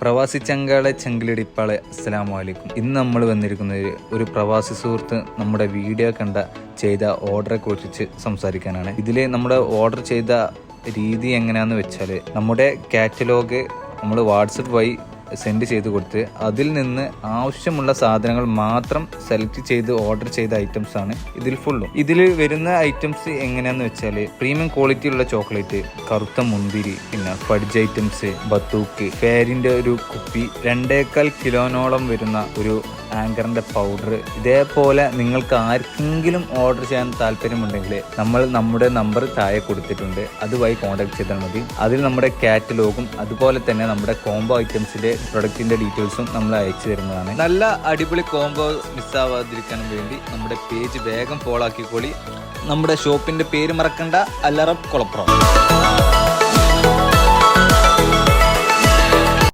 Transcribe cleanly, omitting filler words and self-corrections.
പ്രവാസി ചങ്കാളെ ചങ്കിലിടിപ്പാളെ അസ്സലാമു അലൈക്കും. ഇന്ന് നമ്മൾ വന്നിരിക്കുന്നത് ഒരു പ്രവാസി സുഹൃത്ത് നമ്മുടെ വീഡിയോ ചെയ്ത ഓർഡറെ കുറിച്ച് സംസാരിക്കാനാണ്. ഇതിൽ നമ്മുടെ ഓർഡർ ചെയ്ത രീതി എങ്ങനെയാണെന്ന് വെച്ചാൽ, നമ്മുടെ കാറ്റലോഗ് നമ്മൾ വാട്സപ്പ് വഴി സെൻഡ് ചെയ്ത് കൊടുത്ത് അതിൽ നിന്ന് ആവശ്യമുള്ള സാധനങ്ങൾ മാത്രം സെലക്ട് ചെയ്ത് ഓർഡർ ചെയ്ത ഐറ്റംസ് ആണ് ഇതിൽ ഫുള്ളും. ഇതിൽ വരുന്ന ഐറ്റംസ് എങ്ങനെയാന്ന് വെച്ചാൽ, പ്രീമിയം ക്വാളിറ്റി ഉള്ള ചോക്ലേറ്റ്, കറുത്ത മുന്തിരി, പിന്നെ ഫഡ്ജ് ഐറ്റംസ്, ബത്തൂക്ക്, ഫെയറിന്റെ ഒരു കുപ്പി, 2.25 കിലോനോളം വരുന്ന ഒരു ആങ്കറിന്റെ പൗഡർ. ഇതേപോലെ നിങ്ങൾക്ക് ആർക്കെങ്കിലും ഓർഡർ ചെയ്യാൻ താല്പര്യമുണ്ടെങ്കിൽ നമ്മുടെ നമ്പർ താഴെ കൊടുത്തിട്ടുണ്ട്, അതുവഴി കോൺടാക്ട് ചെയ്താൽ മതി. അതിൽ നമ്മുടെ കാറ്റലോഗും അതുപോലെ തന്നെ നമ്മുടെ കോംബോ ഐറ്റംസിന്റെ പ്രൊഡക്റ്റിന്റെ ഡീറ്റെയിൽസും നമ്മൾ അയച്ചു തരുന്നതാണ്. നല്ല അടിപൊളി കോംബോ മിസ്സാവാതിരിക്കാനും വേണ്ടി നമ്മുടെ പേജ് വേഗം ഫോളോ ആക്കിക്കോളി. നമ്മുടെ ഷോപ്പിന്റെ പേര് മറക്കണ്ട, അല്ലറബ് കൊളപ്രം.